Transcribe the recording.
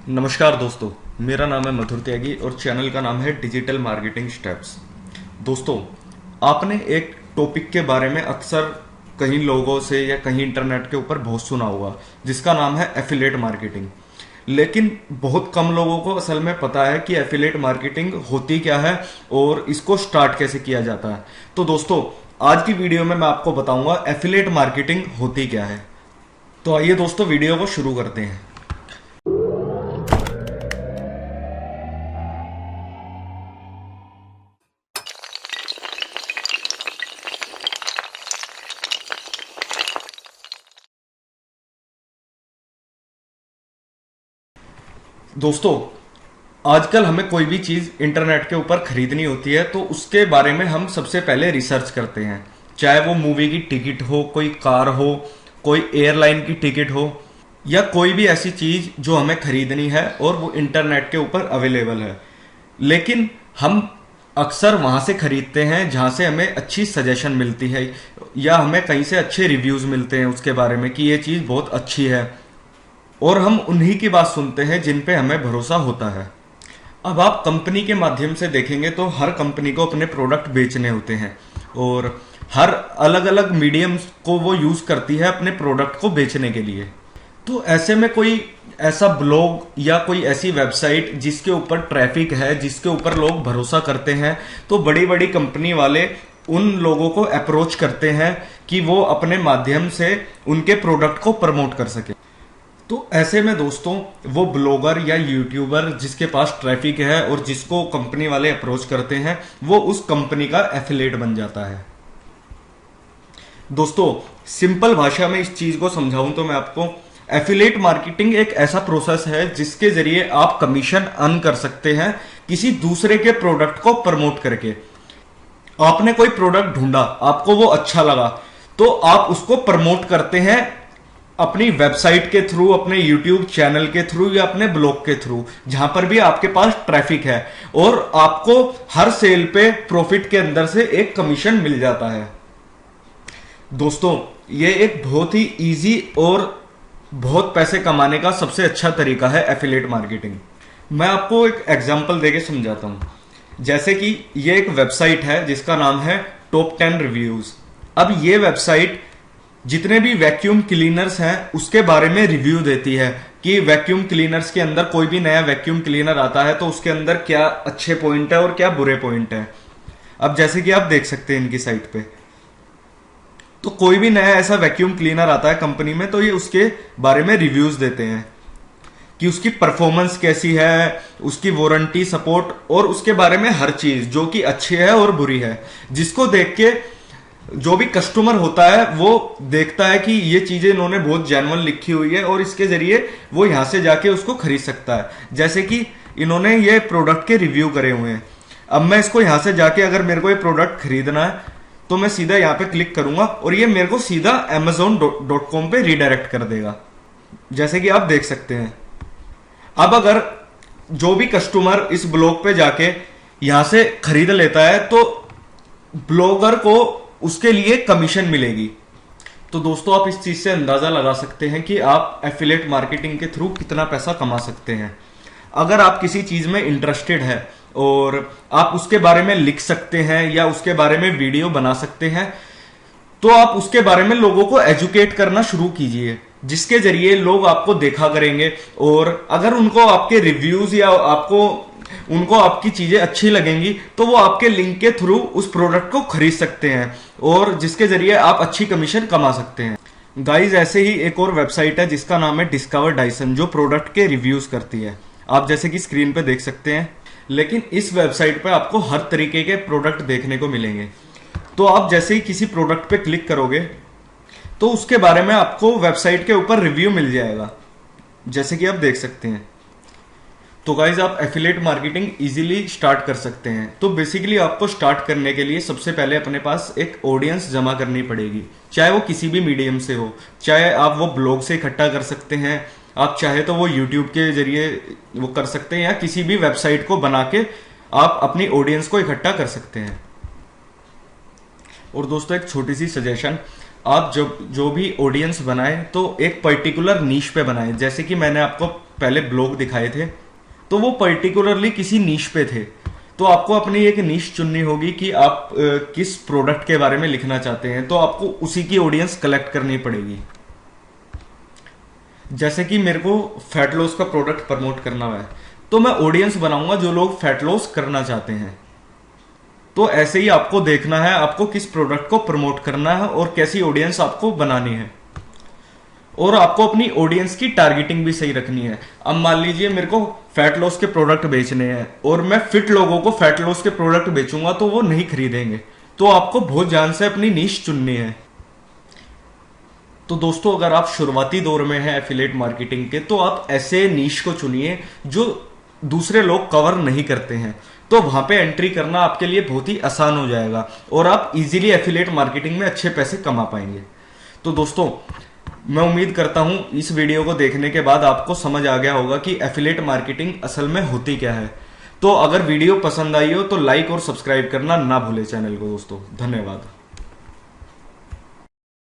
नमस्कार दोस्तों, मेरा नाम है मधुर त्यागी और चैनल का नाम है डिजिटल मार्केटिंग स्टेप्स। दोस्तों, आपने एक टॉपिक के बारे में अक्सर कहीं लोगों से या कहीं इंटरनेट के ऊपर बहुत सुना होगा, जिसका नाम है एफिलिएट मार्केटिंग। लेकिन बहुत कम लोगों को असल में पता है कि एफिलिएट मार्केटिंग होती क्या है और इसको स्टार्ट कैसे किया जाता है। तो दोस्तों, आज की वीडियो में मैं आपको बताऊंगा एफिलिएट मार्केटिंग होती क्या है। तो आइए दोस्तों, वीडियो को शुरू करते हैं। दोस्तों, आजकल हमें कोई भी चीज इंटरनेट के ऊपर खरीदनी होती है तो उसके बारे में हम सबसे पहले रिसर्च करते हैं। चाहे वो मूवी की टिकट हो, कोई कार हो, कोई एयरलाइन की टिकट हो, या कोई भी ऐसी चीज जो हमें खरीदनी है और वो इंटरनेट के ऊपर अवेलेबल है। लेकिन हम अक्सर वहां से खरीदते हैं जहां से हमें अच्छी सजेशन मिलती है या हमें कहीं से अच्छे रिव्यूज मिलते हैं उसके बारे में कि ये चीज बहुत अच्छी है, और हम उन्हीं की बात सुनते हैं जिन पे हमें भरोसा होता है। अब आप कंपनी के माध्यम से देखेंगे तो हर कंपनी को अपने प्रोडक्ट बेचने होते हैं और हर अलग अलग मीडियम्स को वो यूज करती है अपने प्रोडक्ट को बेचने के लिए। तो ऐसे में कोई ऐसा ब्लॉग या कोई ऐसी वेबसाइट जिसके ऊपर ट्रैफिक है, जिसके ऊपर लोग भरोसा करते हैं, तो बड़ी बड़ी कंपनी वाले उन लोगों को अप्रोच करते हैं कि वो अपने माध्यम से उनके प्रोडक्ट को प्रमोट कर सके। तो ऐसे में दोस्तों, वो ब्लॉगर या यूट्यूबर जिसके पास ट्रैफिक है और जिसको कंपनी वाले अप्रोच करते हैं, वो उस कंपनी का एफिलिएट बन जाता है। दोस्तों, सिंपल भाषा में इस चीज को समझाऊं तो मैं आपको, एफिलिएट मार्केटिंग एक ऐसा प्रोसेस है जिसके जरिए आप कमीशन अर्न कर सकते हैं किसी दूसरे के प्रोडक्ट को प्रमोट करके। आपने कोई प्रोडक्ट ढूंढा, आपको वो अच्छा लगा, तो आप उसको प्रमोट करते हैं अपनी वेबसाइट के थ्रू, अपने यूट्यूब चैनल के थ्रू या अपने ब्लॉग के थ्रू, जहां पर भी आपके पास ट्रैफिक है, और आपको हर सेल पे प्रॉफिट के अंदर से एक कमीशन मिल जाता है। दोस्तों, ये एक बहुत ही इजी और बहुत पैसे कमाने का सबसे अच्छा तरीका है एफिलिएट मार्केटिंग। मैं आपको एक एग्जांपल देके समझाता हूं। जैसे कि ये एक वेबसाइट है जिसका नाम है टॉप 10 रिव्यूज। अब ये वेबसाइट जितने भी वैक्यूम क्लीनर्स हैं उसके बारे में रिव्यू देती है कि वैक्यूम क्लीनर्स के अंदर कोई भी नया वैक्यूम क्लीनर आता है तो उसके अंदर क्या अच्छे पॉइंट है और क्या बुरे पॉइंट है। अब जैसे कि आप देख सकते हैं इनकी साइट पे, तो कोई भी नया ऐसा वैक्यूम क्लीनर आता है कंपनी में तो ये उसके बारे में रिव्यूज देते हैं कि उसकी परफॉर्मेंस कैसी है, उसकी वारंटी सपोर्ट और उसके बारे में हर चीज जो कि अच्छी है और बुरी है, जिसको देख के जो भी कस्टमर होता है वो देखता है कि ये चीजें इन्होंने बहुत जेन्युइन लिखी हुई है और इसके जरिए वो यहां से जाके उसको खरीद सकता है। जैसे कि इन्होंने ये प्रोडक्ट के रिव्यू करे हुए हैं। अब मैं इसको यहां से जाके अगर मेरे को ये प्रोडक्ट खरीदना है तो मैं सीधा यहाँ पे क्लिक करूंगा और ये मेरे को सीधा amazon.com पे रीडायरेक्ट कर देगा, जैसे कि आप देख सकते हैं। अब अगर जो भी कस्टमर इस ब्लॉग पे जाके यहां से खरीद लेता है तो ब्लॉगर को उसके लिए कमीशन मिलेगी। तो दोस्तों, आप इस चीज से अंदाजा लगा सकते हैं कि आप एफिलिएट मार्केटिंग के थ्रू कितना पैसा कमा सकते हैं। अगर आप किसी चीज में इंटरेस्टेड है और आप उसके बारे में लिख सकते हैं या उसके बारे में वीडियो बना सकते हैं, तो आप उसके बारे में लोगों को एजुकेट करना शुरू कीजिए, जिसके जरिए लोग आपको देखा करेंगे और अगर उनको आपके रिव्यूज या उनको आपकी चीजें अच्छी लगेंगी तो वो आपके लिंक के थ्रू उस प्रोडक्ट को खरीद सकते हैं और जिसके जरिए आप अच्छी कमीशन कमा सकते हैं। गाइज, ऐसे ही एक और वेबसाइट है जिसका नाम है डिस्कवर डाइसन, जो प्रोडक्ट के रिव्यूज करती है। आप जैसे कि स्क्रीन पे देख सकते हैं। लेकिन इस वेबसाइट पे आपको हर तरीके के प्रोडक्ट देखने को मिलेंगे। तो आप जैसे ही किसी प्रोडक्ट पे क्लिक करोगे तो उसके बारे में आपको वेबसाइट के ऊपर रिव्यू मिल जाएगा, जैसे कि आप देख सकते हैं। तो गाइज, आप एफिलिएट मार्केटिंग इजीली स्टार्ट कर सकते हैं। तो बेसिकली आपको स्टार्ट करने के लिए सबसे पहले अपने पास एक ऑडियंस जमा करनी पड़ेगी, चाहे वो किसी भी मीडियम से हो। चाहे आप वो ब्लॉग से इकट्ठा कर सकते हैं, आप चाहे तो वो यूट्यूब के जरिए वो कर सकते हैं, या किसी भी वेबसाइट को बना के आप अपनी ऑडियंस को इकट्ठा कर सकते हैं। और दोस्तों, एक छोटी सी सजेशन, आप जब जो भी ऑडियंस बनाए तो एक पर्टिकुलर नीश पे बनाए। जैसे कि मैंने आपको पहले ब्लॉग दिखाए थे, तो वो पर्टिकुलरली किसी नीश पे थे। तो आपको अपनी एक नीश चुननी होगी कि आप किस प्रोडक्ट के बारे में लिखना चाहते हैं, तो आपको उसी की ऑडियंस कलेक्ट करनी पड़ेगी। जैसे कि मेरे को फैट लॉस का प्रोडक्ट प्रमोट करना है, तो मैं ऑडियंस बनाऊंगा जो लोग फैट लॉस करना चाहते हैं। तो ऐसे ही आपको देखना है आपको किस प्रोडक्ट को प्रमोट करना है और कैसी ऑडियंस आपको बनानी है, और आपको अपनी ऑडियंस की टारगेटिंग भी सही रखनी है। अब मान लीजिए मेरे को फैट लॉस के प्रोडक्ट बेचने हैं और मैं फिट लोगों को फैट लॉस के प्रोडक्ट बेचूंगा तो वो नहीं खरीदेंगे। तो आपको बहुत ध्यान से अपनी नीश चुननी है। तो दोस्तों, अगर आप शुरुआती दौर में हैं एफिलिएट मार्केटिंग के, तो आप ऐसे नीश को चुनिए जो दूसरे लोग कवर नहीं करते हैं। तो वहां पे एंट्री करना आपके लिए बहुत ही आसान हो जाएगा और आप इजीली एफिलिएट मार्केटिंग में अच्छे पैसे कमा पाएंगे। तो दोस्तों, मैं उम्मीद करता हूं इस वीडियो को देखने के बाद आपको समझ आ गया होगा कि एफिलिएट मार्केटिंग असल में होती क्या है। तो अगर वीडियो पसंद आई हो तो लाइक और सब्सक्राइब करना ना भूले चैनल को। दोस्तों, धन्यवाद।